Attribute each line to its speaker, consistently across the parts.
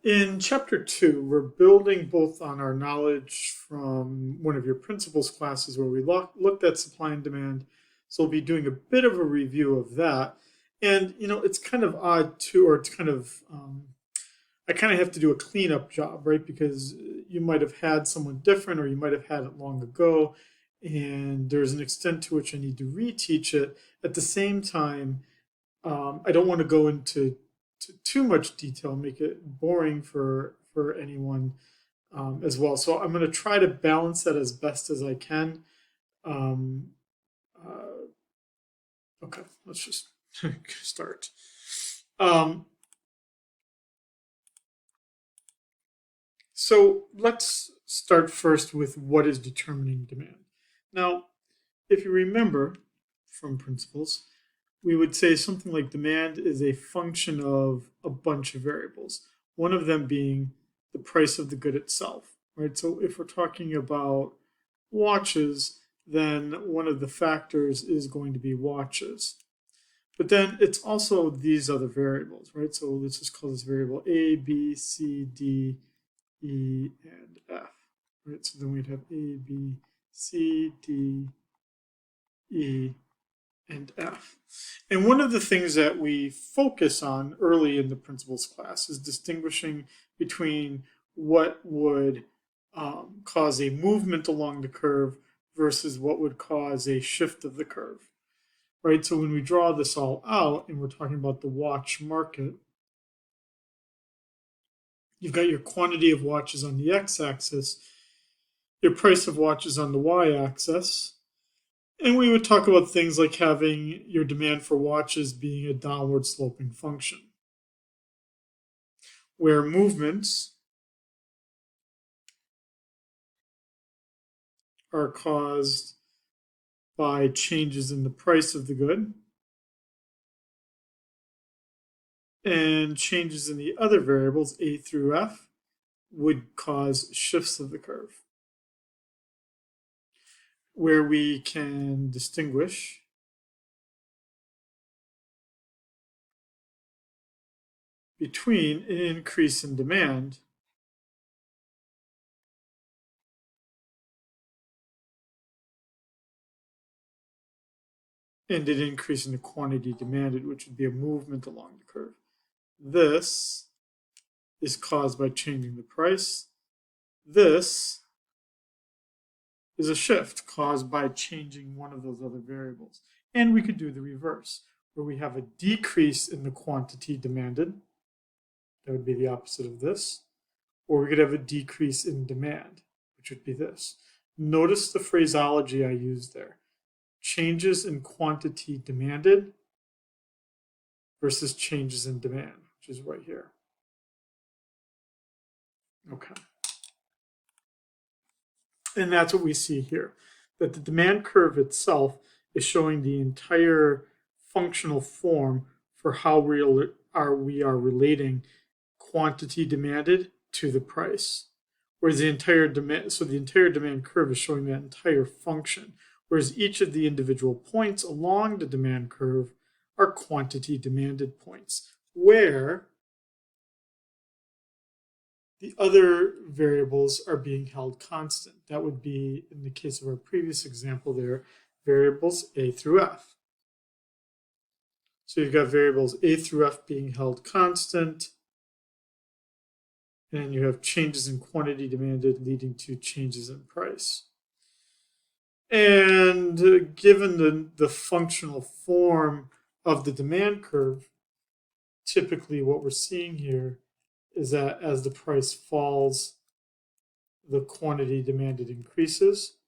Speaker 1: In chapter 2, we're building both on our knowledge from one of your principles classes where we looked at supply and demand. So we'll be doing a bit of a review of that. And, it's kind of odd too, or it's kind of, I kind of have to do a cleanup job, right? Because you might have had someone different or you might have had it long ago. And there's an extent to which I need to reteach it. At the same time, I don't want to go into too much detail, make it boring for anyone as well. So I'm going to try to balance that as best as I can. Um, uh, okay, let's just start. Um, so let's start first with what is determining demand. Now, if you remember from principles, we would say something like demand is a function of a bunch of variables, one of them being the price of the good itself, right? So if we're talking about watches, then one of the factors is going to be watches. But then it's also these other variables, right? So let's just call this variable A, B, C, D, E, and F, right? So then we'd have A, B, C, D, E, and F. And one of the things that we focus on early in the principles class is distinguishing between what would cause a movement along the curve versus what would cause a shift of the curve, right? So when we draw this all out and we're talking about the watch market, you've got your quantity of watches on the x-axis, your price of watches on the y-axis, and we would talk about things like having your demand for watches being a downward sloping function, where movements are caused by changes in the price of the good and changes in the other variables, A through F, would cause shifts of the curve, where we can distinguish between an increase in demand and an increase in the quantity demanded, which would be a movement along the curve. This is caused by changing the price. This is a shift caused by changing one of those other variables. And we could do the reverse, where we have a decrease in the quantity demanded. That would be the opposite of this. Or we could have a decrease in demand, which would be this. Notice the phraseology I used there. Changes in quantity demanded versus changes in demand, which is right here. Okay. And that's what we see here, that the demand curve itself is showing the entire functional form for how we are relating quantity demanded to the price. Whereas the entire demand curve is showing that entire function, whereas each of the individual points along the demand curve are quantity demanded points, where the other variables are being held constant. That would be, in the case of our previous example there, variables A through F. So you've got variables A through F being held constant, and you have changes in quantity demanded leading to changes in price. And given the functional form of the demand curve, typically what we're seeing here is that as the price falls, the quantity demanded increases,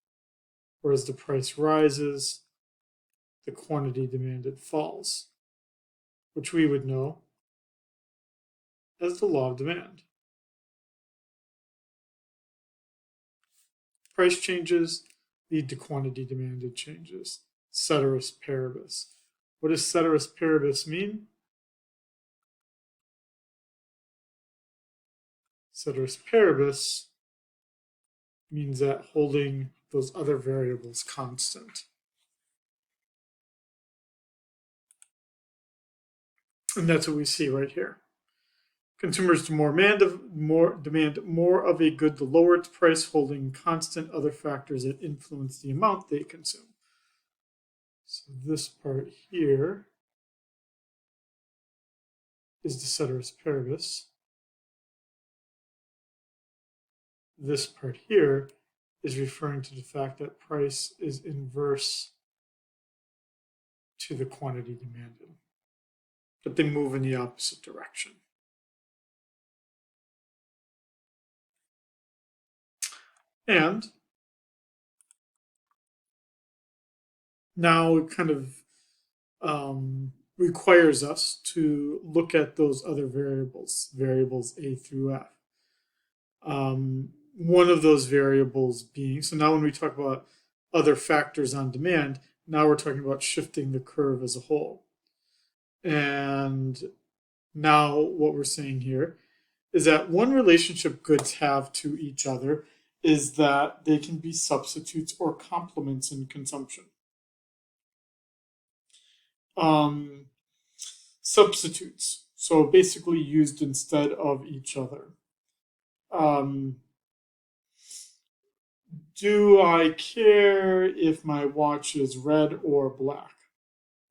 Speaker 1: whereas the price rises, the quantity demanded falls, which we would know as the law of demand. Price changes lead to quantity demanded changes. Ceteris paribus. What does ceteris paribus mean? Ceteris paribus means that holding those other variables constant. And that's what we see right here. Consumers demand more of a good to lower its price, holding constant other factors that influence the amount they consume. So this part here is the ceteris paribus. This part here is referring to the fact that price is inverse to the quantity demanded, but they move in the opposite direction. And now it kind of requires us to look at those other variables A through F. One of those variables being, so now when we talk about other factors on demand, now we're talking about shifting the curve as a whole. And now what we're saying here is that one relationship goods have to each other is that they can be substitutes or complements in consumption. Substitutes, so basically used instead of each other. Do I care if my watch is red or black?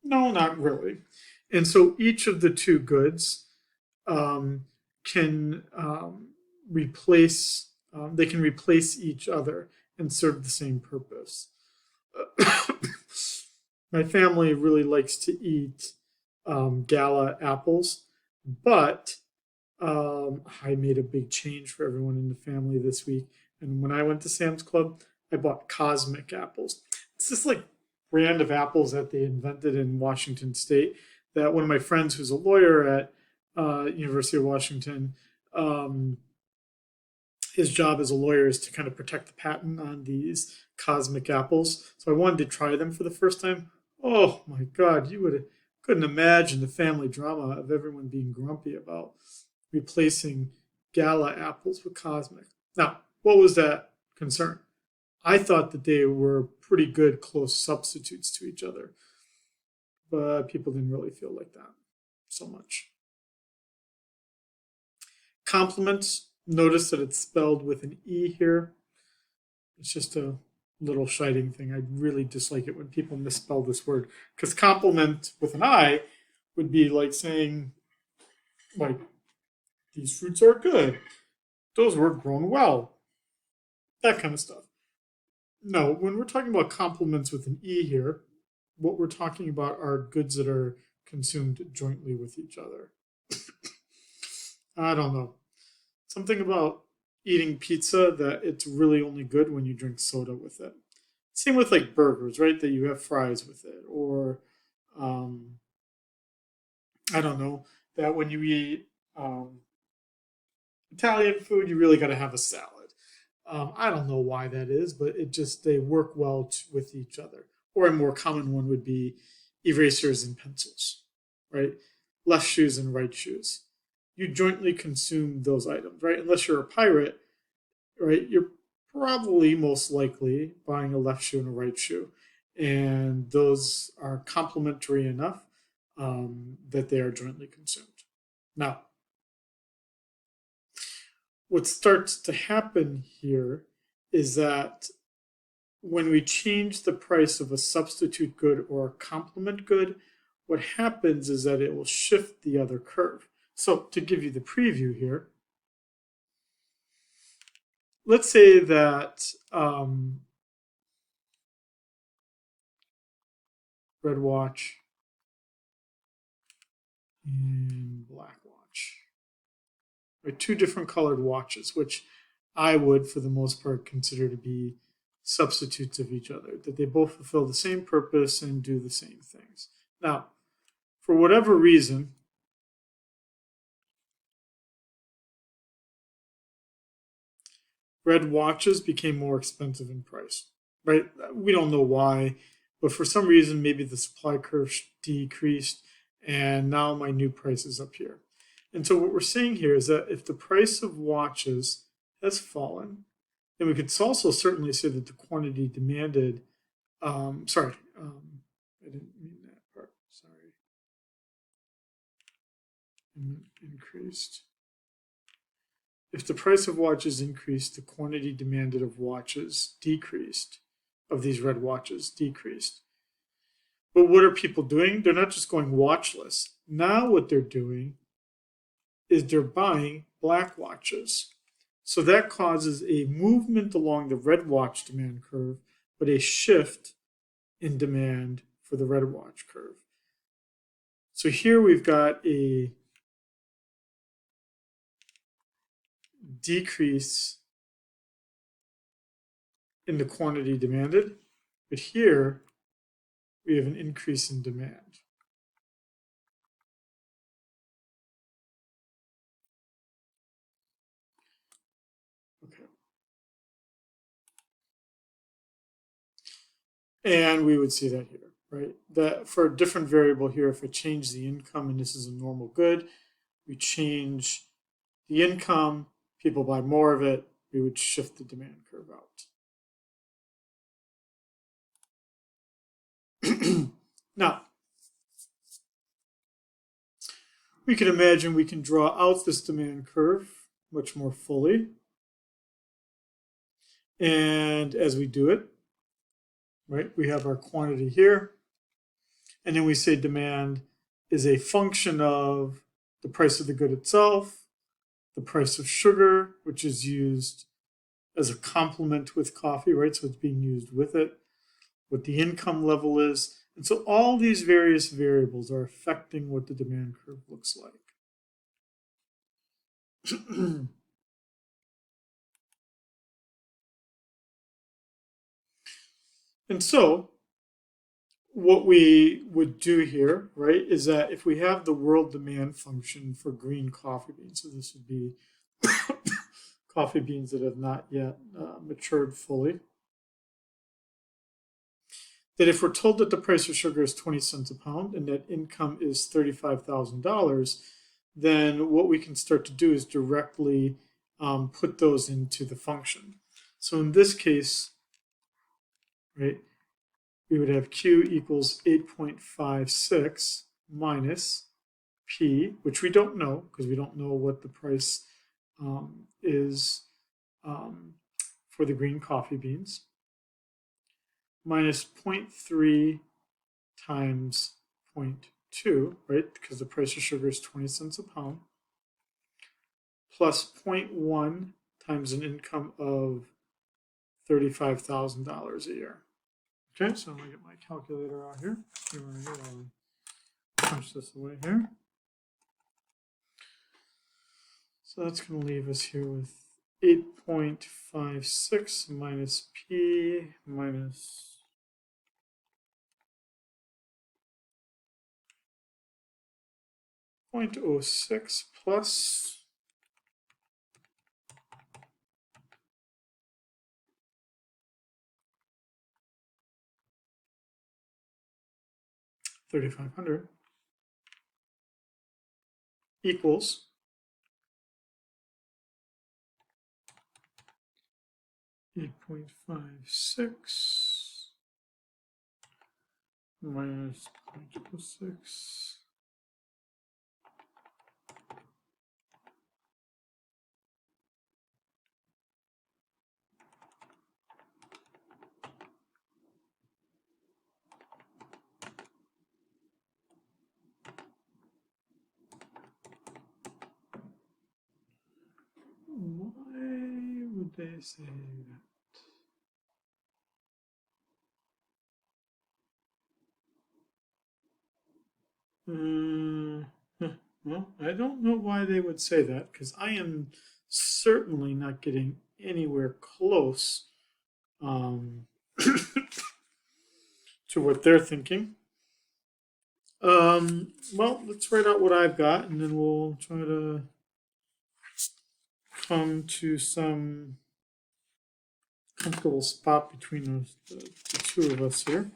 Speaker 1: No, not really. And so each of the two goods can replace, they can replace each other and serve the same purpose. My family really likes to eat Gala apples, but I made a big change for everyone in the family this week. And when I went to Sam's Club, I bought Cosmic apples. It's this like brand of apples that they invented in Washington State. That one of my friends, who's a lawyer at University of Washington, his job as a lawyer is to kind of protect the patent on these Cosmic apples. So I wanted to try them for the first time. Oh my God, couldn't imagine the family drama of everyone being grumpy about replacing Gala apples with Cosmic. Now, what was that concern? I thought that they were pretty good close substitutes to each other, but people didn't really feel like that so much. Complements, notice that it's spelled with an E here. It's just a little shiting thing. I really dislike it when people misspell this word, because complement with an I would be like saying, like, these fruits are good. Those were grown well. That kind of stuff. No, when we're talking about complements with an E here, what we're talking about are goods that are consumed jointly with each other. I don't know. Something about eating pizza that it's really only good when you drink soda with it. Same with like burgers, right? That you have fries with it. Or, I don't know, that when you eat Italian food, you really got to have a salad. I don't know why that is, but it just, they work well with each other. Or a more common one would be erasers and pencils, right? Left shoes and right shoes. You jointly consume those items, right? Unless you're a pirate, right? You're probably most likely buying a left shoe and a right shoe. And those are complementary enough that they are jointly consumed. Now, what starts to happen here is that when we change the price of a substitute good or a complement good, what happens is that it will shift the other curve. So to give you the preview here, let's say that red watch and black watch are two different colored watches, which I would, for the most part, consider to be substitutes of each other, that they both fulfill the same purpose and do the same things. Now, for whatever reason, red watches became more expensive in price, right? We don't know why, but for some reason, maybe the supply curve decreased, and now my new price is up here. And so what we're saying here is that if the price of watches has fallen, then we could also certainly say that the quantity demanded, I didn't mean that part, sorry. Increased. if the price of watches increased, the quantity demanded of watches decreased, of these red watches decreased. But what are people doing? They're not just going watchless. Now what they're doing is they're buying black watches. So that causes a movement along the red watch demand curve, but a shift in demand for the red watch curve. So here we've got a decrease in the quantity demanded, but here we have an increase in demand. Okay. And we would see that here, right? That for a different variable here, if I change the income and this is a normal good, we change the income, people buy more of it, we would shift the demand curve out. Now, we can imagine we can draw out this demand curve much more fully. And as we do it, right, we have our quantity here. And then we say demand is a function of the price of the good itself, the price of sugar, which is used as a complement with coffee, right? So it's being used with it, what the income level is. And so all these various variables are affecting what the demand curve looks like. And so what we would do here, right, is that if we have the world demand function for green coffee beans, so this would be coffee beans that have not yet matured fully, that if we're told that the price of sugar is 20 cents a pound and that income is $35,000, then what we can start to do is directly put those into the function. So in this case, right, we would have Q equals 8.56 minus P, which we don't know because we don't know what the price is for the green coffee beans, minus 0.3 times 0.2, right, because the price of sugar is 20 cents a pound, plus 0.1 times an income of $35,000 a year. Okay, so I'm going to get my calculator out here. I'll punch this away here. So that's going to leave us here with 8.56 minus P minus 0.06 plus 3,500 equals 8.56 minus 0.06 Why would they say that? Well, I don't know why they would say that because I am certainly not getting anywhere close to what they're thinking. Well, let's write out what I've got and then we'll try to come to some comfortable spot between the two of us here.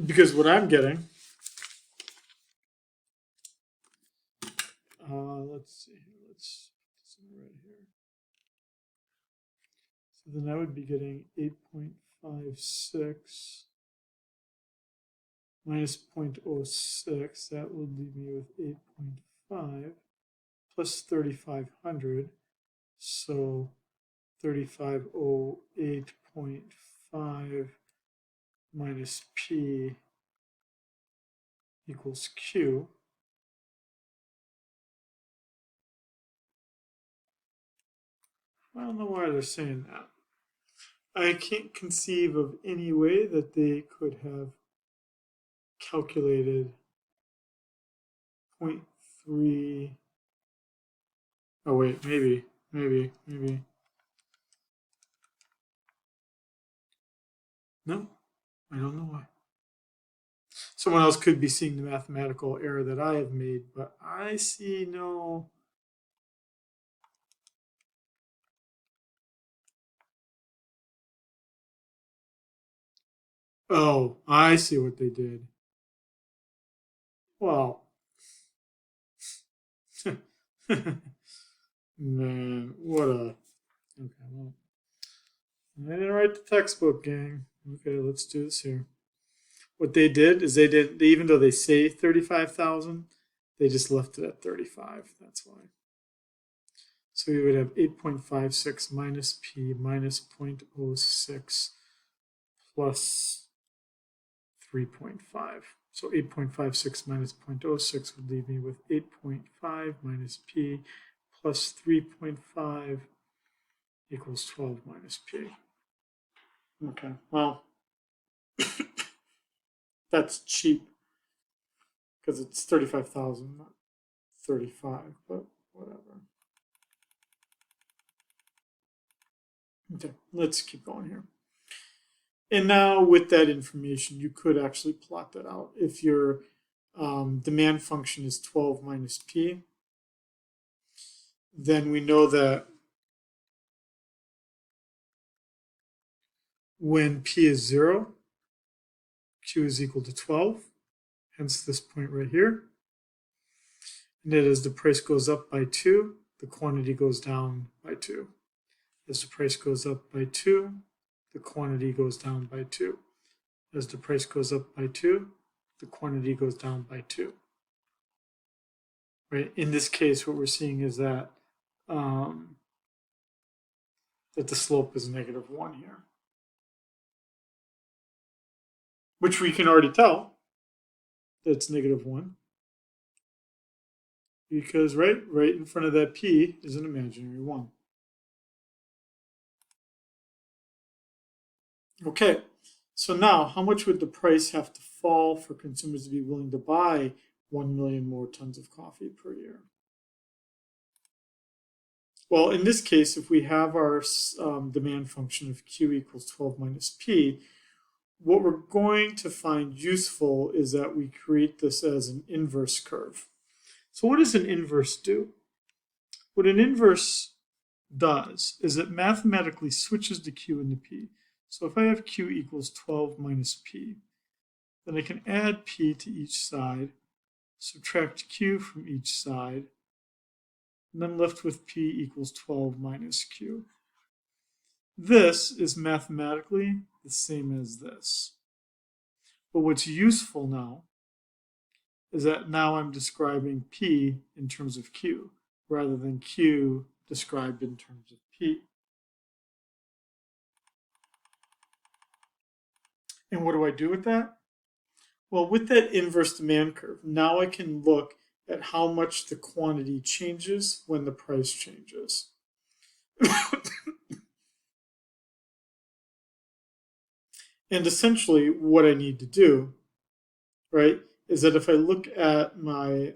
Speaker 1: Because what I'm getting, let's see here, let's put this right here. So then I would be getting 8.56 minus 0.06, that would leave me with 8.5 plus 3,500. So 3,508.5 minus P equals Q. I don't know why they're saying that. I can't conceive of any way that they could have calculated 0.3. Oh wait, maybe. No, I don't know why. Someone else could be seeing the mathematical error that I have made, but I see no. Oh, I see what they did. Well, man, what a. Okay, well, I didn't write the textbook, gang. Okay, let's do this here. What they did is even though they say 35,000, they just left it at 35. That's why. So we would have 8.56 minus P minus 0.06 plus 3.5. So 8.56 minus 0.06 would leave me with 8.5 minus P plus 3.5 equals 12 minus P. Okay, well, that's cheap because it's 35,000, not 35, but whatever. Okay, let's keep going here. And now with that information, you could actually plot that out. If your demand function is 12 minus P, then we know that when P is 0, Q is equal to 12, hence this point right here. And that as the price goes up by 2, the quantity goes down by 2. As the price goes up by 2, the quantity goes down by 2. As the price goes up by 2, the quantity goes down by 2. Right? In this case, what we're seeing is that that the slope is negative 1 here, which we can already tell that it's negative 1 because right in front of that P is an imaginary 1. Okay, so now how much would the price have to fall for consumers to be willing to buy 1 million more tons of coffee per year? Well, in this case, if we have our demand function of Q equals 12 minus P, what we're going to find useful is that we create this as an inverse curve. So what does an inverse do? What an inverse does is it mathematically switches the Q and the P. So if I have Q equals 12 minus P, then I can add P to each side, subtract Q from each side, and then left with P equals 12 minus Q. This is mathematically the same as this. But what's useful now is that now I'm describing P in terms of Q rather than Q described in terms of P. And what do I do with that? Well, with that inverse demand curve, now I can look at how much the quantity changes when the price changes. And essentially what I need to do, right, is that if I look at my,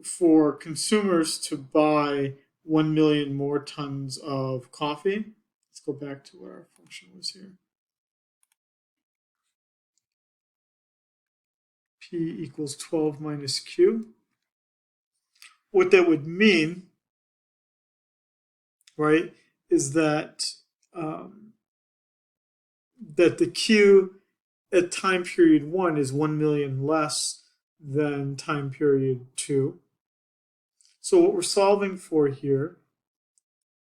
Speaker 1: for consumers to buy 1 million more tons of coffee, let's go back to what our function was here. P equals 12 minus Q. What that would mean, right, is that that the Q at time period 1 is 1 million less than time period 2. So what we're solving for here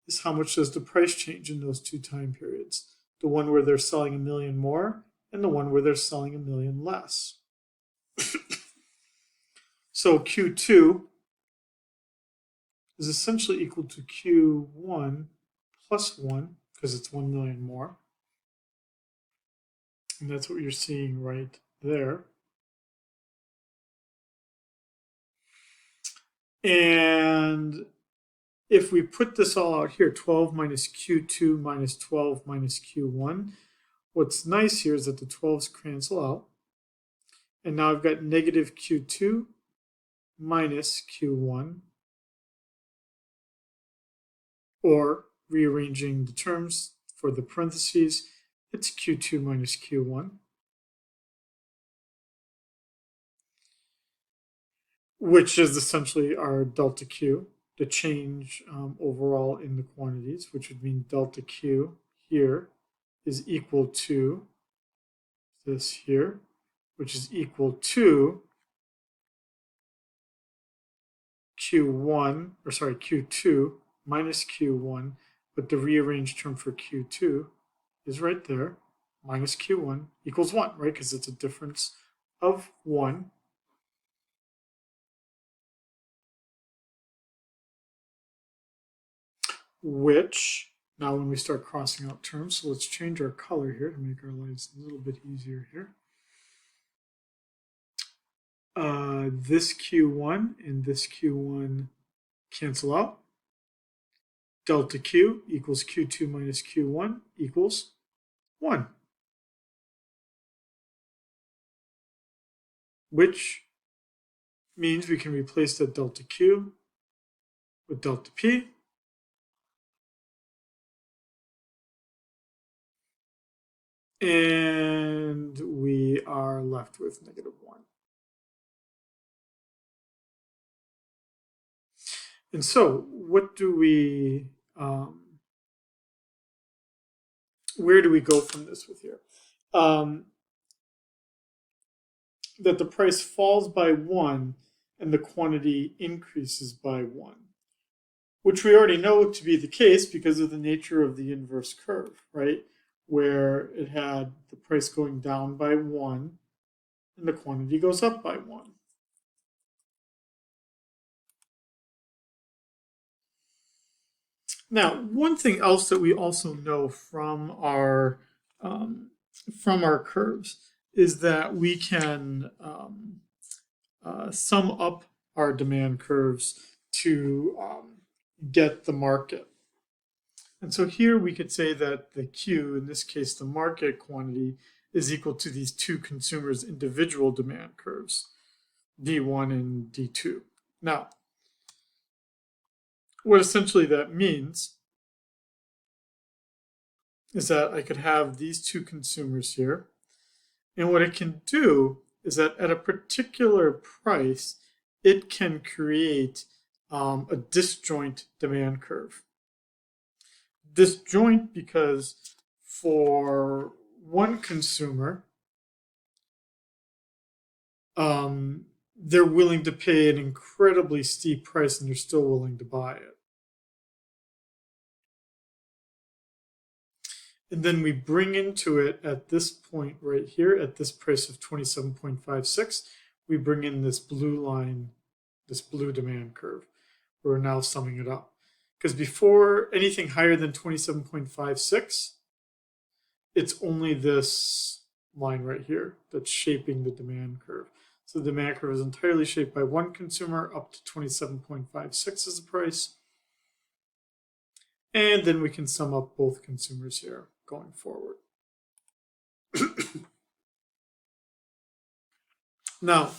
Speaker 1: is how much does the price change in those two time periods. The one where they're selling 1 million more and the one where they're selling 1 million less. So Q2 is essentially equal to Q1 plus 1, because it's 1 million more. And that's what you're seeing right there. And if we put this all out here, 12 minus Q2 minus 12 minus Q1, what's nice here is that the 12s cancel out. And now I've got negative Q2 minus Q1, or rearranging the terms for the parentheses, it's Q2 minus Q1, which is essentially our delta Q, the change overall in the quantities, which would mean delta Q here is equal to this here, which is equal to Q2 minus Q1, but the rearranged term for Q2 is right there, minus Q1 equals 1, right? Because it's a difference of 1. Which, now when we start crossing out terms, so let's change our color here to make our lives a little bit easier here. This Q1 and this Q1 cancel out. Delta Q equals Q2 minus Q1 equals 1. Which means we can replace that delta Q with delta P. And we are left with negative 1. And so what do we, where do we go from this with here? That the price falls by 1 and the quantity increases by 1, which we already know to be the case because of the nature of the inverse curve, right? Where it had the price going down by 1 and the quantity goes up by 1. Now, one thing else that we also know from our curves is that we can sum up our demand curves to get the market. And so here we could say that the Q, in this case the market quantity, is equal to these two consumers' individual demand curves, D1 and D2. Now, what essentially that means is that I could have these two consumers here, and what it can do is that at a particular price, it can create a disjoint demand curve. Disjoint because for one consumer, they're willing to pay an incredibly steep price and they're still willing to buy it. And then we bring into it at this point right here, at this price of 27.56, we bring in this blue line, this blue demand curve. We're now summing it up. Because before anything higher than 27.56, it's only this line right here that's shaping the demand curve. So the demand curve is entirely shaped by one consumer up to 27.56 as a price. And then we can sum up both consumers here going forward. Now,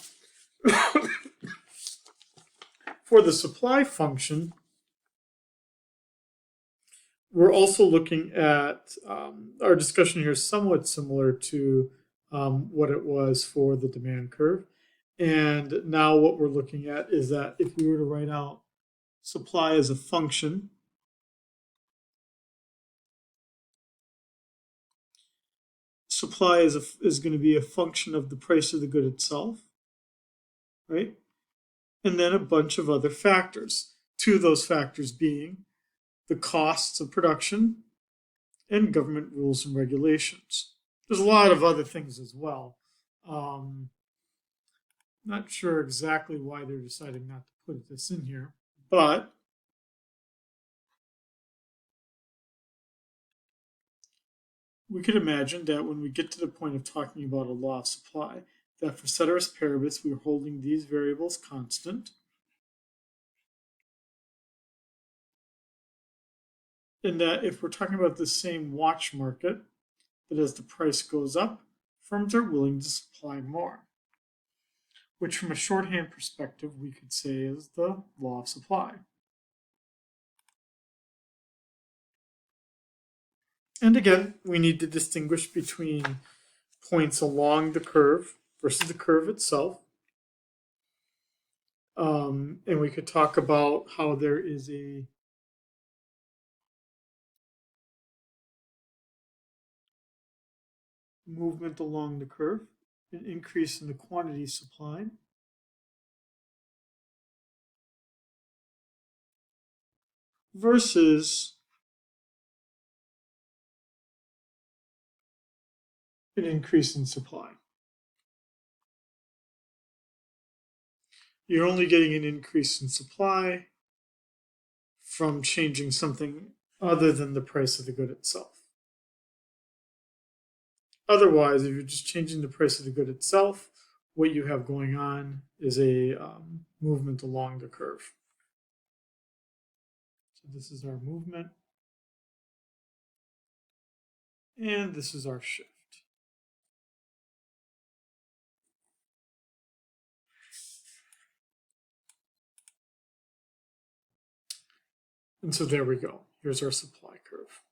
Speaker 1: for the supply function, we're also looking at, our discussion here is somewhat similar to what it was for the demand curve. And now what we're looking at is that if we were to write out supply as a function, supply is going to be a function of the price of the good itself, right? And then a bunch of other factors. Two of those factors being the costs of production and government rules and regulations. There's a lot of other things as well. Um, Not sure exactly why they're deciding not to put this in here, but we could imagine that when we get to the point of talking about a law of supply, that for ceteris paribus, we're holding these variables constant, and that if we're talking about the same watch market, that as the price goes up, firms are willing to supply more, which from a shorthand perspective, we could say is the law of supply. And again, we need to distinguish between points along the curve versus the curve itself. And we could talk about how there is a movement along the curve, an increase in the quantity supplied, versus an increase in supply. You're only getting an increase in supply from changing something other than the price of the good itself. Otherwise, if you're just changing the price of the good itself, what you have going on is a movement along the curve. So this is our movement, and this is our shift. And so there we go. Here's our supply curve.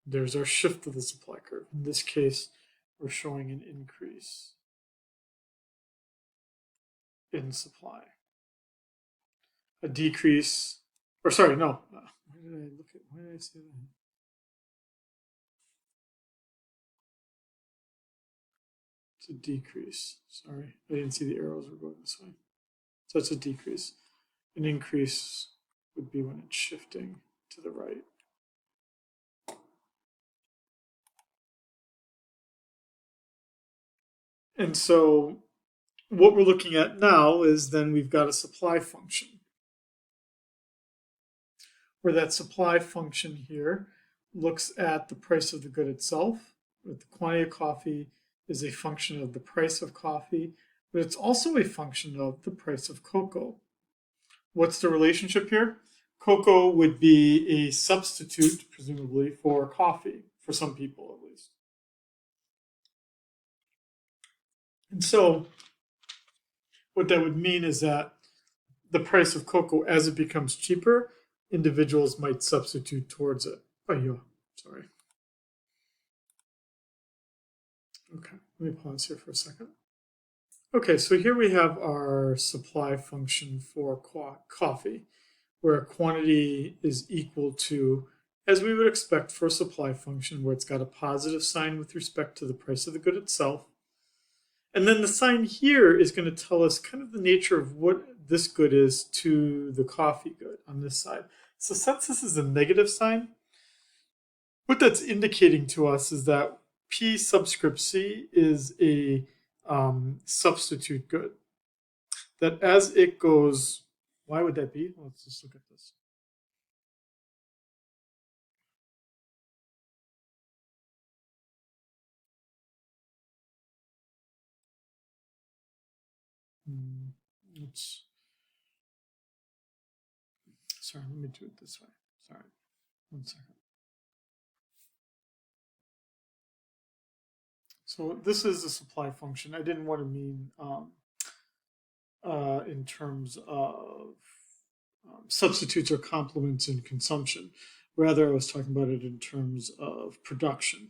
Speaker 1: There's our shift of the supply curve. In this case, we're showing an increase in supply. A decrease, or sorry, no. Why did I say that? It's a decrease. Sorry, I didn't see the arrows were going this way. So it's a decrease. An increase would be when it's shifting to the right. And so what we're looking at now is then we've got a supply function, where that supply function here looks at the price of the good itself, with the quantity of coffee is a function of the price of coffee, but it's also a function of the price of cocoa. What's the relationship here? Cocoa would be a substitute, presumably, for coffee, for some people at least. And so what that would mean is that the price of cocoa, as it becomes cheaper, individuals might substitute towards it. Oh, yeah, sorry. Okay, let me pause here for a second. Okay, so here we have our supply function for coffee, where quantity is equal to, as we would expect for a supply function, where it's got a positive sign with respect to the price of the good itself. And then the sign here is going to tell us kind of the nature of what this good is to the coffee good on this side. So since this is a negative sign, what that's indicating to us is that P subscript C is a substitute good. That as it goes, why would that be? Let's just look at this. Oops. Sorry, let me do it this way. Sorry, 1 second. So this is a supply function. I didn't want to mean in terms of substitutes or complements in consumption. Rather, I was talking about it in terms of production.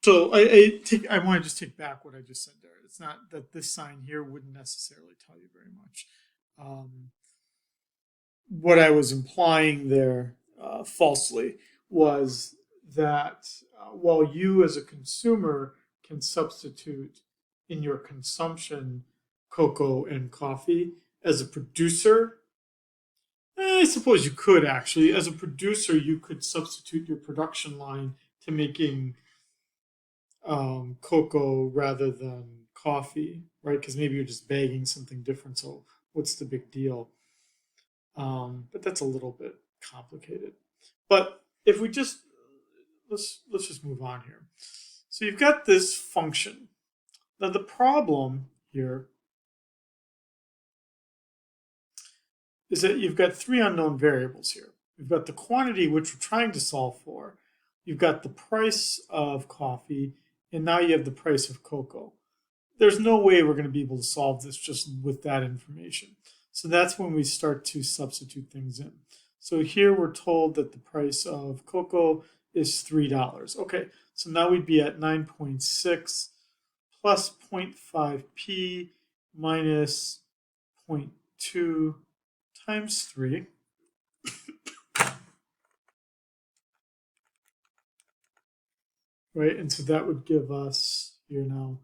Speaker 1: So I want to just take back what I just said there. It's not that this sign here wouldn't necessarily tell you very much. What I was implying there falsely was that while you as a consumer can substitute in your consumption cocoa and coffee, as a producer, I suppose you could actually. As a producer, you could substitute your production line to making cocoa rather than coffee, right? Because maybe you're just bagging something different. So what's the big deal? But that's a little bit complicated. But if we just let's just move on here. So you've got this function. Now the problem here is that you've got three unknown variables here. You've got the quantity, which we're trying to solve for. You've got the price of coffee, and now you have the price of cocoa. There's no way we're going to be able to solve this just with that information. So that's when we start to substitute things in. So here we're told that the price of cocoa is $3. Okay, so now we'd be at 9.6 plus 0.5p minus 0.2 times 3. Right, and so that would give us here now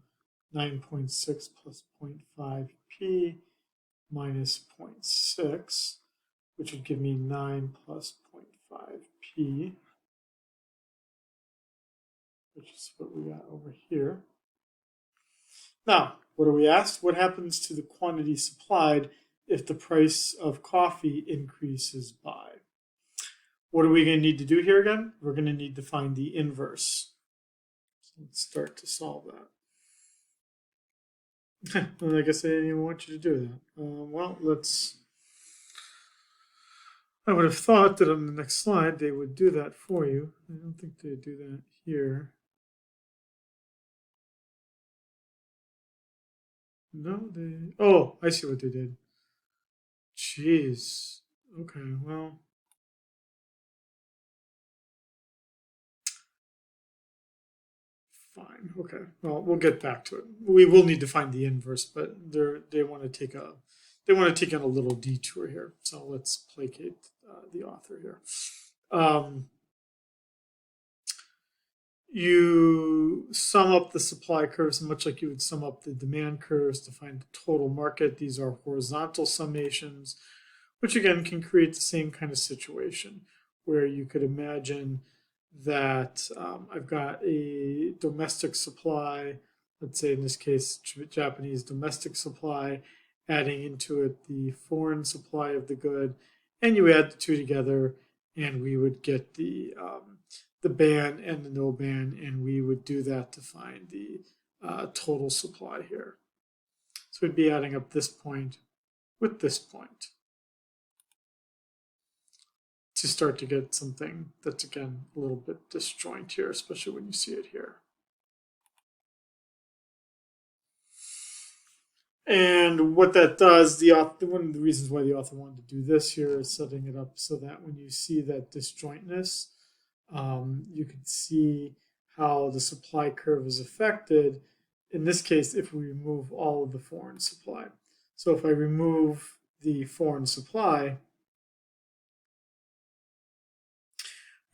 Speaker 1: 9.6 plus 0.5p minus 0.6, which would give me 9 plus 0.5p, which is what we got over here. Now, what are we asked? What happens to the quantity supplied if the price of coffee increases by? What are we going to need to do here again? We're going to need to find the inverse. So let's start to solve that. Well, I guess I didn't even want you to do that. Well, let's. I would have thought that on the next slide they would do that for you. I don't think they do that here. No, they. Oh, I see what they did. Jeez. Okay, well. Fine. Okay. Well, we'll get back to it. We will need to find the inverse, but they want to take on a little detour here. So let's placate the author here. You sum up the supply curves much like you would sum up the demand curves to find the total market. These are horizontal summations, which again can create the same kind of situation where you could imagine that I've got a domestic supply, let's say in this case, Japanese domestic supply, adding into it the foreign supply of the good, and you add the two together, and we would get the ban and the no ban, and we would do that to find the total supply here. So we'd be adding up this point with this point to start to get something that's, again, a little bit disjoint here, especially when you see it here. And what that does, one of the reasons why the author wanted to do this here is setting it up so that when you see that disjointness, you can see how the supply curve is affected. In this case, if we remove all of the foreign supply. So if I remove the foreign supply,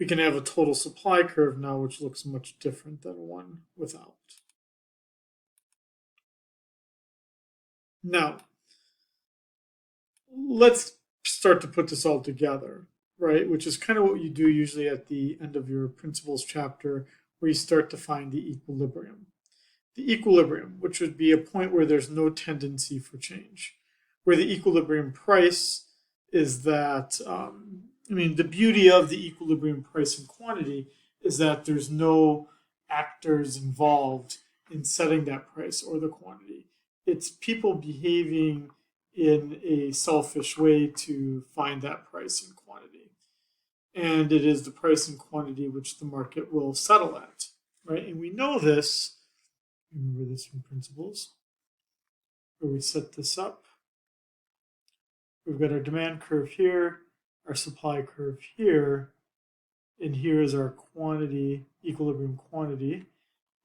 Speaker 1: we can have a total supply curve now, which looks much different than one without. Now, let's start to put this all together, right? Which is kind of what you do usually at the end of your principles chapter, where you start to find the equilibrium. The equilibrium, which would be a point where there's no tendency for change, where the equilibrium price is that, the beauty of the equilibrium price and quantity is that there's no actors involved in setting that price or the quantity. It's people behaving in a selfish way to find that price and quantity. And it is the price and quantity which the market will settle at, right? And we know this, remember this from principles, where we set this up. We've got our demand curve here, our supply curve here, and here is our quantity, equilibrium quantity,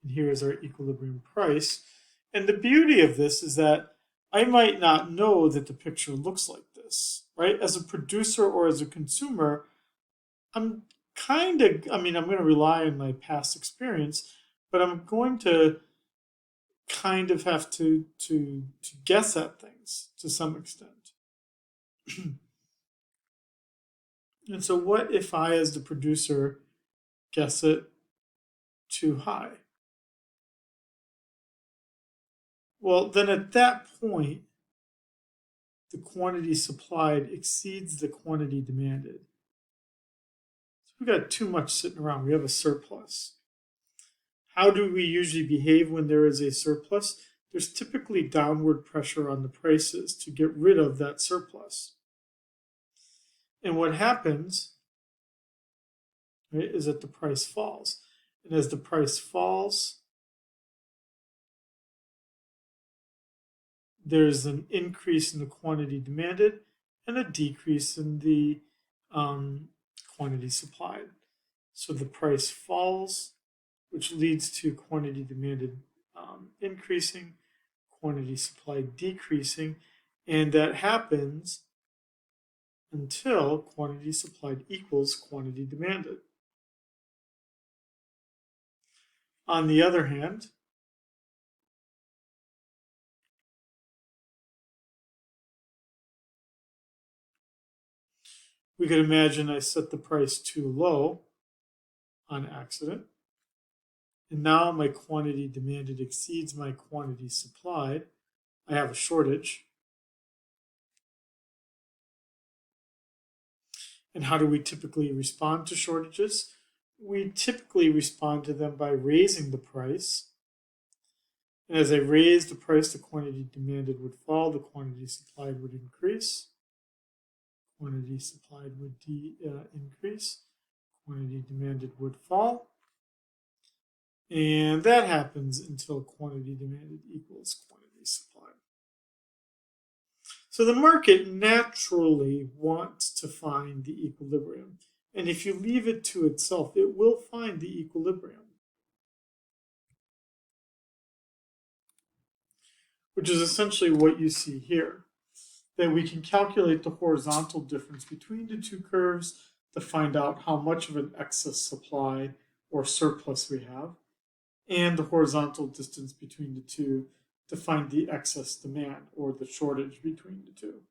Speaker 1: and here is our equilibrium price. And the beauty of this is that I might not know that the picture looks like this, right? As a producer or as a consumer, I'm going to rely on my past experience, but I'm going to kind of have to guess at things to some extent. And so what if I, as the producer, guess it too high? Well, then at that point, the quantity supplied exceeds the quantity demanded. So we've got too much sitting around. We have a surplus. How do we usually behave when there is a surplus? There's typically downward pressure on the prices to get rid of that surplus. And what happens, right, is that the price falls. And as the price falls, there's an increase in the quantity demanded and a decrease in the quantity supplied. So the price falls, which leads to quantity demanded increasing, quantity supplied decreasing, and that happens until quantity supplied equals quantity demanded. On the other hand, we could imagine I set the price too low on accident, and now my quantity demanded exceeds my quantity supplied. I have a shortage. And how do we typically respond to shortages? We typically respond to them by raising the price. And as I raise the price, the quantity demanded would fall, the quantity supplied would increase. Quantity supplied would increase, quantity demanded would fall. And that happens until quantity demanded equals quantity supplied. So the market naturally wants to find the equilibrium. And if you leave it to itself, it will find the equilibrium, which is essentially what you see here. That we can calculate the horizontal difference between the two curves to find out how much of an excess supply or surplus we have, and the horizontal distance between the two to find the excess demand or the shortage between the two.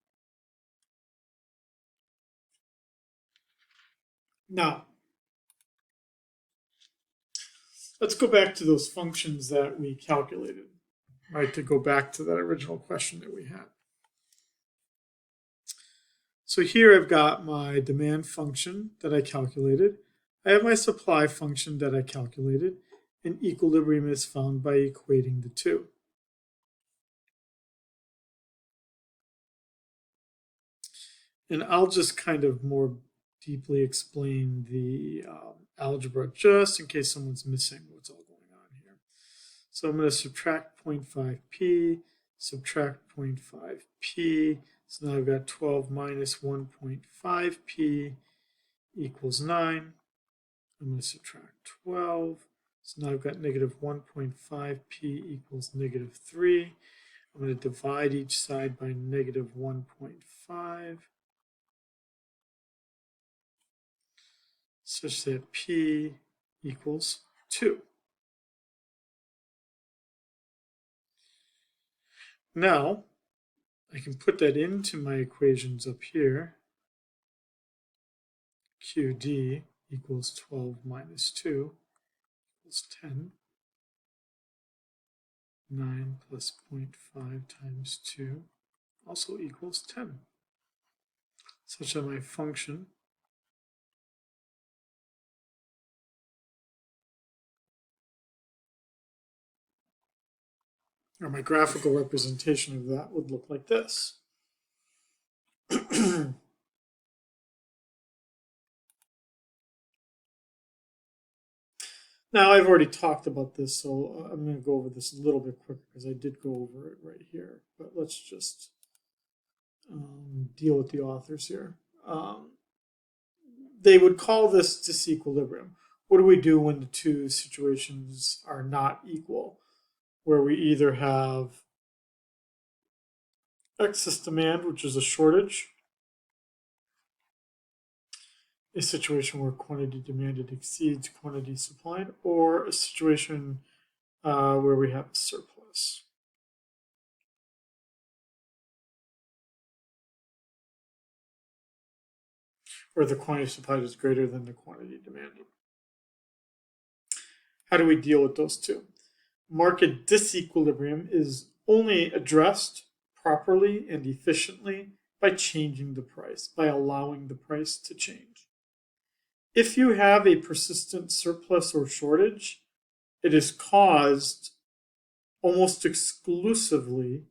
Speaker 1: Now, let's go back to those functions that we calculated, right, to go back to that original question that we had. So here I've got my demand function that I calculated. I have my supply function that I calculated, and equilibrium is found by equating the two. And I'll just kind of more deeply explain the algebra just in case someone's missing what's all going on here. So I'm going to subtract 0.5p, subtract 0.5p. So now I've got 12 minus 1.5p equals 9. I'm going to subtract 12. So now I've got negative 1.5p equals negative 3. I'm going to divide each side by negative 1.5. Such that p equals 2. Now, I can put that into my equations up here. QD equals 12 minus 2 equals 10. 9 plus 0.5 times 2 also equals 10. Such that my function or my graphical representation of that would look like this. Now, I've already talked about this, so I'm going to go over this a little bit quicker because I did go over it right here. But let's just deal with the authors here. They would call this disequilibrium. What do we do when the two situations are not equal? Where we either have excess demand, which is a shortage, a situation where quantity demanded exceeds quantity supplied, or a situation where we have a surplus. or the quantity supplied is greater than the quantity demanded. How do we deal with those two? Market disequilibrium is only addressed properly and efficiently by changing the price, by allowing the price to change. If you have a persistent surplus or shortage, it is caused almost exclusively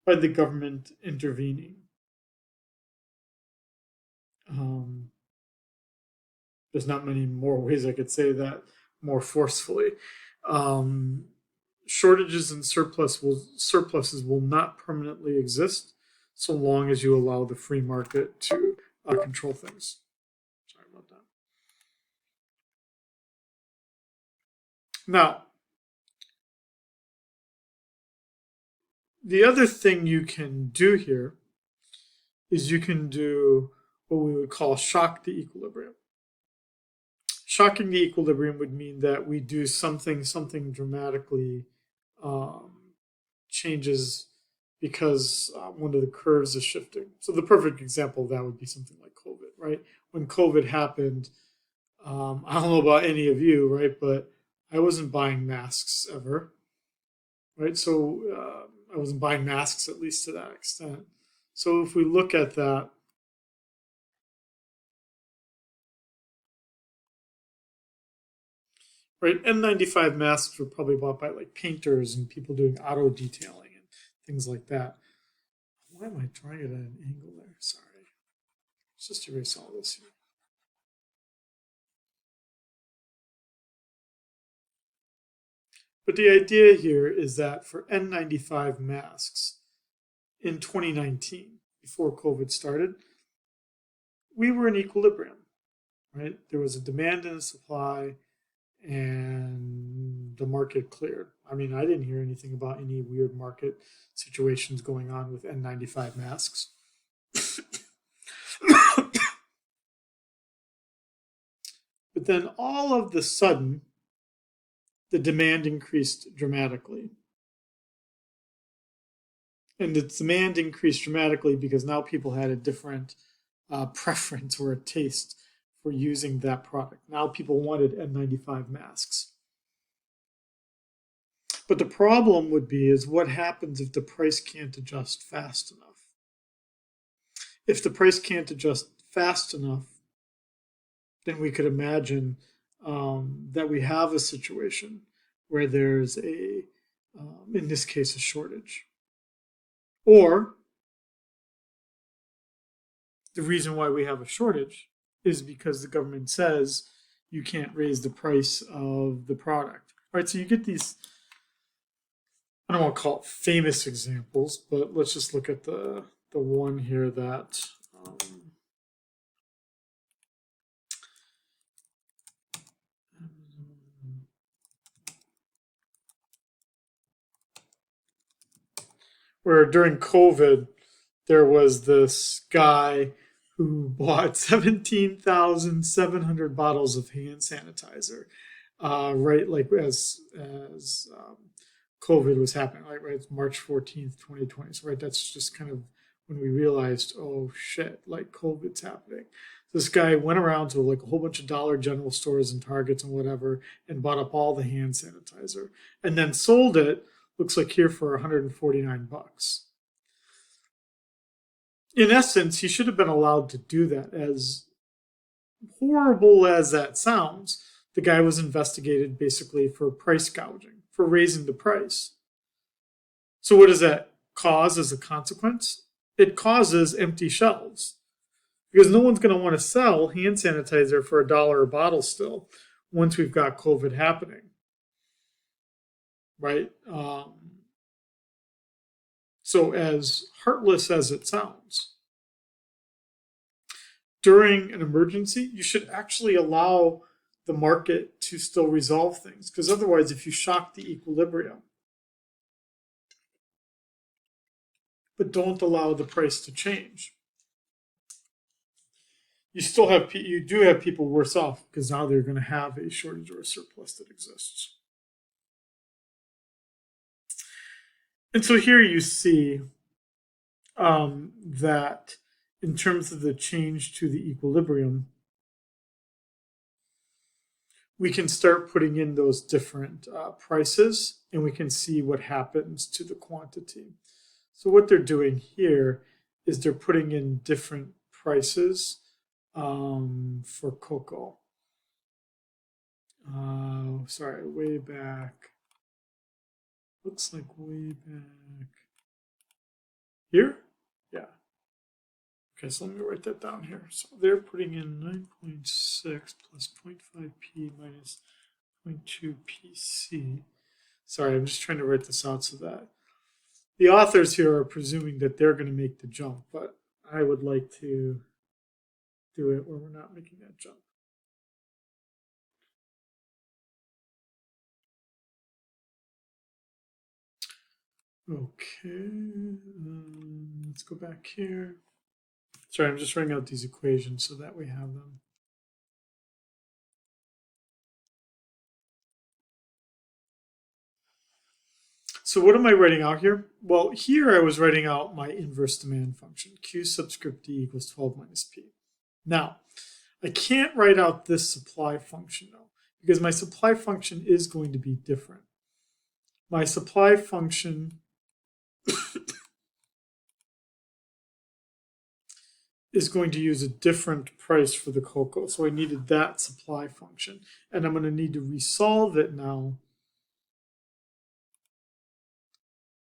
Speaker 1: by the government intervening. There's not many more ways I could say that more forcefully. Shortages and surpluses will not permanently exist so long as you allow the free market to control things. Sorry about that. Now, the other thing you can do here is you can do what we would call shock the equilibrium. Shocking the equilibrium would mean that we do something dramatically changes because one of the curves is shifting. So the perfect example of that would be something like COVID, right? When COVID happened, I don't know about any of you, right? But I wasn't buying masks ever, right? So I wasn't buying masks, at least to that extent. So if we look at that, right, N95 masks were probably bought by like painters and people doing auto detailing and things like that. Why am I drawing it at an angle there? Sorry. Let's just erase all this here. But the idea here is that for N95 masks in 2019, before COVID started, we were in equilibrium, right? There was a demand and a supply, and the market cleared. I mean, I didn't hear anything about any weird market situations going on with N95 masks. But then all of the sudden, the demand increased dramatically. And the demand increased dramatically because now people had a different preference or a taste for using that product. Now people wanted N95 masks. But the problem would be is what happens if the price can't adjust fast enough? If the price can't adjust fast enough, then we could imagine that we have a situation where there's a, in this case, a shortage. Or the reason why we have a shortage is because the government says you can't raise the price of the product. All right, so you get these, I don't want to call it famous examples, but let's just look at the one here that where during COVID, there was this guy who bought 17,700 bottles of hand sanitizer, right? Like as COVID was happening, right? It's March 14th, 2020. So, right, that's just kind of when we realized, oh shit, like COVID's happening. This guy went around to like a whole bunch of Dollar General stores and Targets and whatever and bought up all the hand sanitizer and then sold it, looks like here, for 149 bucks. In essence, he should have been allowed to do that. As horrible as that sounds, the guy was investigated basically for price gouging, for raising the price. So what does that cause as a consequence? It causes empty shelves because no one's going to want to sell hand sanitizer for $1 a bottle still once we've got COVID happening, right? So as heartless as it sounds, during an emergency, you should actually allow the market to still resolve things. Because otherwise, if you shock the equilibrium, but don't allow the price to change, you do have people worse off because now they're going to have a shortage or a surplus that exists. And so here you see that in terms of the change to the equilibrium, we can start putting in those different prices and we can see what happens to the quantity. So what they're doing here is they're putting in different prices for cocoa. Sorry, way back. Looks like way back here. Yeah. Okay, so let me write that down here. So they're putting in 9.6 plus 0.5p minus 0.2 PC. Sorry, I'm just trying to write this out so that the authors here are presuming that they're going to make the jump, but I would like to do it where we're not making that jump. Okay, let's go back here. Sorry, I'm just writing out these equations so that we have them. So what am I writing out here? Well, here I was writing out my inverse demand function, Q subscript D equals 12 minus P. Now, I can't write out this supply function though, because my supply function is going to be different. My supply function is going to use a different price for the cocoa. So I needed that supply function. And I'm going to need to resolve it now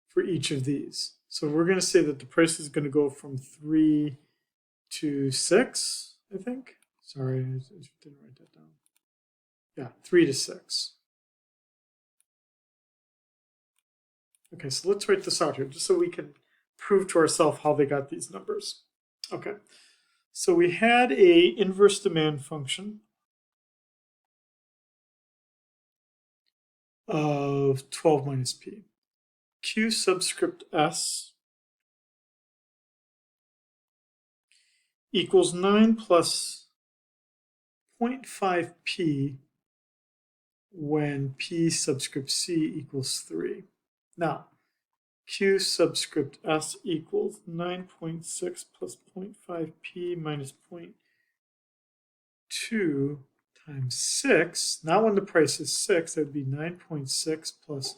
Speaker 1: for each of these. So we're going to say that the price is going to go from 3 to 6, I think. Sorry, I didn't write that down. Yeah, 3 to 6. Okay, so let's write this out here just so we can prove to ourselves how they got these numbers. Okay, so we had a inverse demand function of 12 minus p. Q subscript s equals 9 plus 0.5p when p subscript c equals 3. Now, Q subscript s equals 9.6 plus 0.5p minus 0.2 times 6. Now when the price is 6, that would be 9.6 plus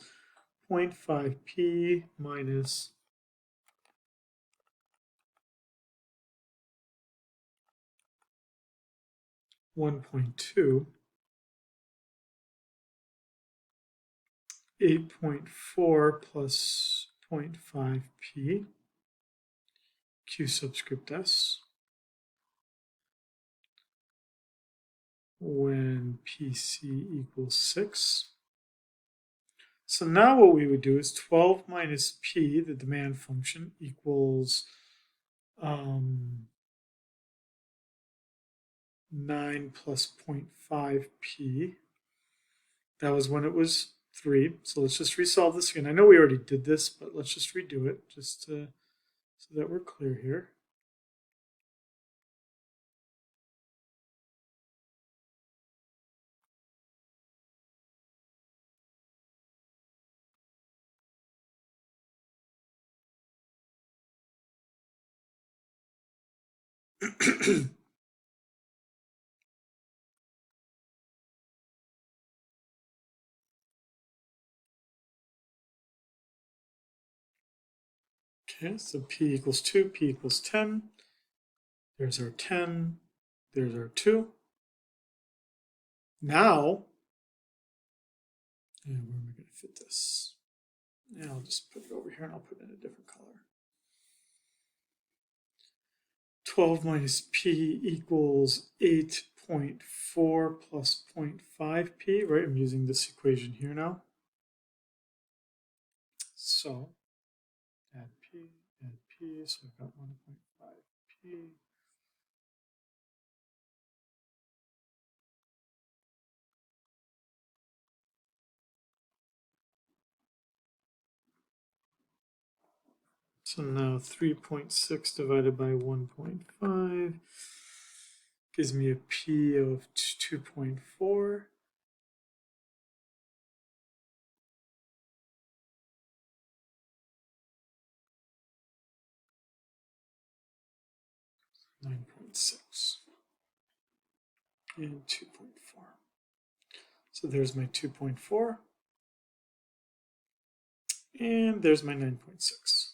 Speaker 1: 0.5p minus 1.2. 8.4 plus 0.5p Q subscript s when PC equals 6. So now what we would do is 12 minus p, the demand function, equals 9 plus 0.5p. That was when it was 3. So let's just resolve this again. I know we already did this, but let's just redo it just so that we're clear here. Okay, so p equals 2, p equals 10. There's our 10. There's our 2. Now, where am I going to fit this? Yeah, I'll just put it over here and I'll put it in a different color. 12 minus p equals 8.4 plus 0.5p, right? I'm using this equation here now. So, add p, so I've got 1.5p. So now 3.6 divided by 1.5 gives me a p of 2.4. 9.6, and 2.4. So there's my 2.4, and there's my 9.6.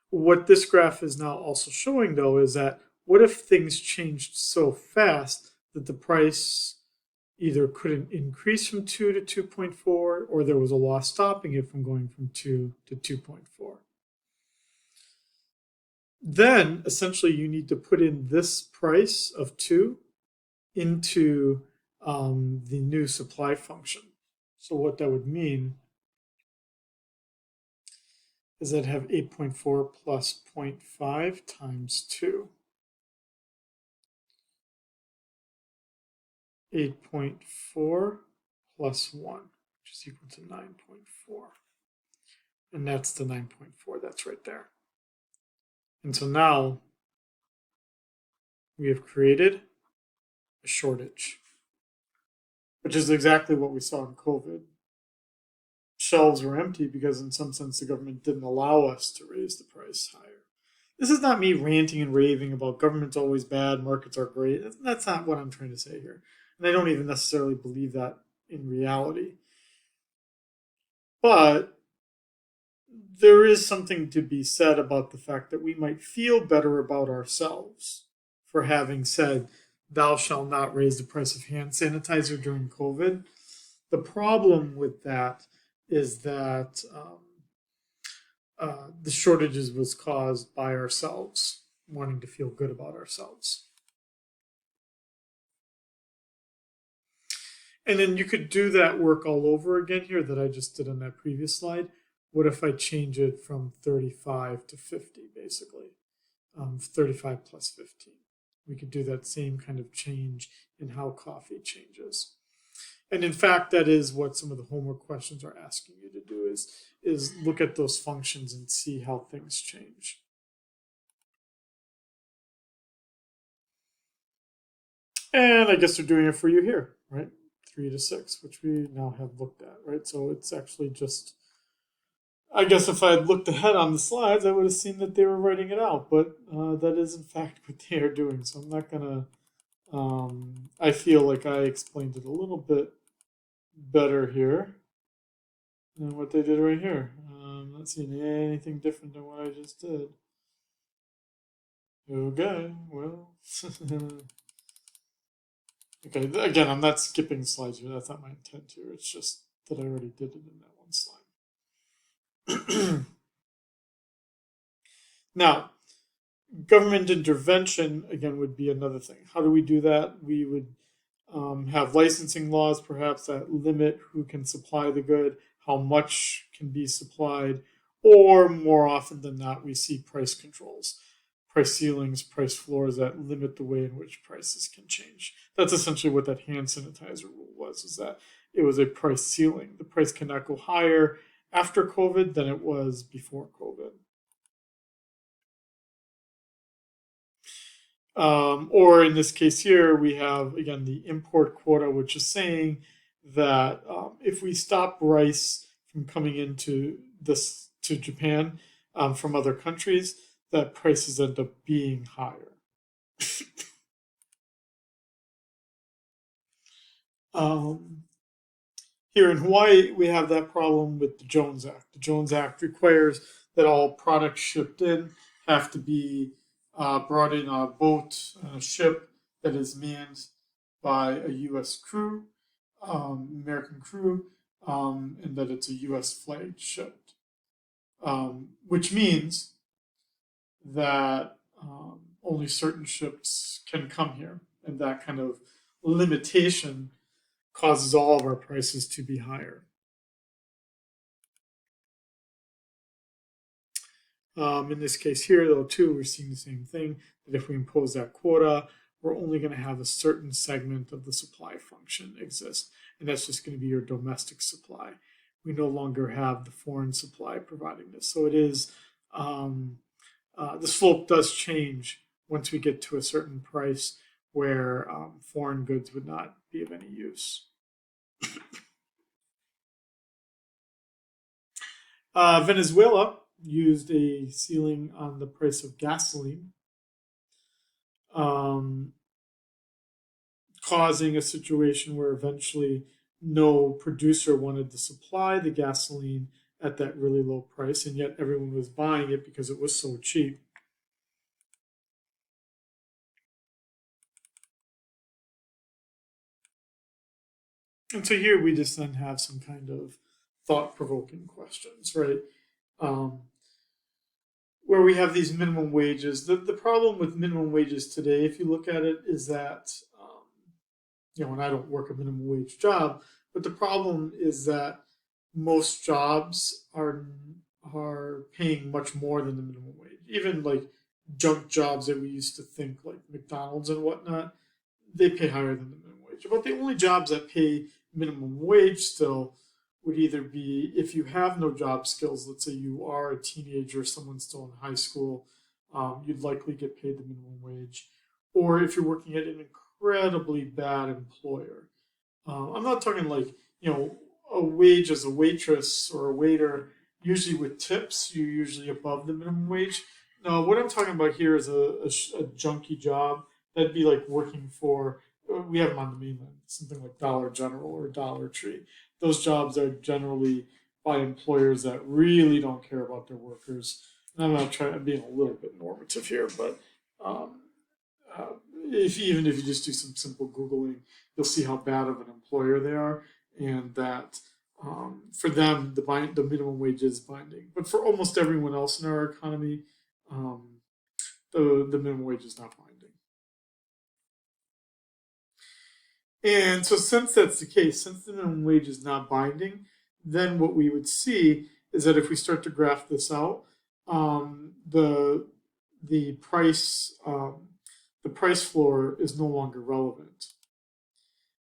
Speaker 1: What this graph is now also showing, though, is that what if things changed so fast that the price either couldn't increase from 2 to 2.4, or there was a law stopping it from going from 2 to 2.4. Then, essentially, you need to put in this price of 2 into the new supply function. So what that would mean is I'd have 8.4 plus 0.5 times 2. 8.4 plus 1, which is equal to 9.4. And that's the 9.4. That's right there. And so now we have created a shortage, which is exactly what we saw in COVID. Shelves were empty because, in some sense, the government didn't allow us to raise the price higher. This is not me ranting and raving about government's always bad, markets are great. That's not what I'm trying to say here. And I don't even necessarily believe that in reality. But there is something to be said about the fact that we might feel better about ourselves for having said, thou shalt not raise the price of hand sanitizer during COVID. The problem with that is that the shortages was caused by ourselves wanting to feel good about ourselves. And then you could do that work all over again here that I just did on that previous slide. What if I change it from 35 to 50, basically? 35 plus 15. We could do that same kind of change in how coffee changes. And in fact, that is what some of the homework questions are asking you to do, is look at those functions and see how things change. And I guess they're doing it for you here, right? 3 to 6, which we now have looked at, right? So it's actually just, I guess if I had looked ahead on the slides, I would have seen that they were writing it out, but that is in fact what they are doing. So I'm not going to, I feel like I explained it a little bit better here than what they did right here. I'm not seeing anything different than what I just did. Okay, well. Okay, again, I'm not skipping slides here. That's not my intent here. It's just that I already did it in that one slide. Now, government intervention, again, would be another thing. How do we do that? We would have licensing laws, perhaps, that limit who can supply the good, how much can be supplied, or more often than not, we see price controls. Price ceilings, price floors that limit the way in which prices can change. That's essentially what that hand sanitizer rule was, is that it was a price ceiling. The price cannot go higher after COVID than it was before COVID. Or in this case here, we have, again, the import quota, which is saying that if we stop rice from coming into to Japan from other countries, that prices end up being higher. Here in Hawaii, we have that problem with the Jones Act. The Jones Act requires that all products shipped in have to be brought in on a boat, a ship that is manned by a U.S. crew, American crew, and that it's a U.S. flagged ship. Which means that only certain ships can come here, and that kind of limitation causes all of our prices to be higher. In this case here, though, too, we're seeing the same thing, that if we impose that quota, we're only going to have a certain segment of the supply function exist, and that's just going to be your domestic supply. We no longer have the foreign supply providing this. So it is, the slope does change once we get to a certain price where foreign goods would not be of any use. Venezuela used a ceiling on the price of gasoline, um, causing a situation where eventually no producer wanted to supply the gasoline at that really low price, and yet everyone was buying it because it was so cheap. And so here we just then have some kind of thought-provoking questions, right? Um, where we have these minimum wages. The problem with minimum wages today, if you look at it, is that, and I don't work a minimum wage job, but the problem is that most jobs are paying much more than the minimum wage. Even like junk jobs that we used to think like McDonald's and whatnot, they pay higher than the minimum wage. About the only jobs that pay minimum wage still would either be if you have no job skills, let's say you are a teenager, someone still in high school, you'd likely get paid the minimum wage. Or if you're working at an incredibly bad employer. I'm not talking like, a wage as a waitress or a waiter, usually with tips, you're usually above the minimum wage. No, what I'm talking about here is a junky job. That'd be like working for, we have them on the mainland, something like Dollar General or Dollar Tree. Those jobs are generally by employers that really don't care about their workers. And I'm not trying, I'm being a little bit normative here, but um, uh, even if you just do some simple Googling, you'll see how bad of an employer they are, and that for them, the minimum wage is binding. But for almost everyone else in our economy, um, the minimum wage is not binding. And so, since that's the case, since the minimum wage is not binding, then what we would see is that if we start to graph this out, the price the price floor is no longer relevant.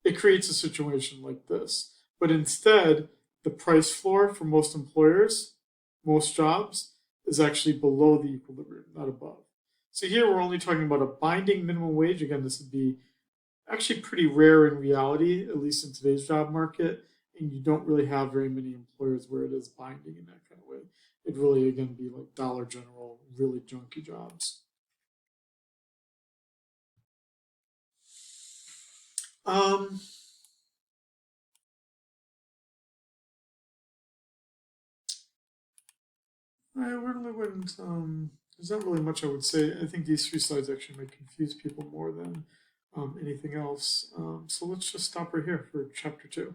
Speaker 1: It creates a situation like this, but instead, the price floor for most employers, most jobs, is actually below the equilibrium, not above. So here we're only talking about a binding minimum wage. Again, this would be actually pretty rare in reality, at least in today's job market. And you don't really have very many employers where it is binding in that kind of way. It'd really, again, be like Dollar General, really junky jobs. Um, I really wouldn't. There's not really much I would say. I think these three slides actually might confuse people more than anything else. So let's just stop right here for chapter 2.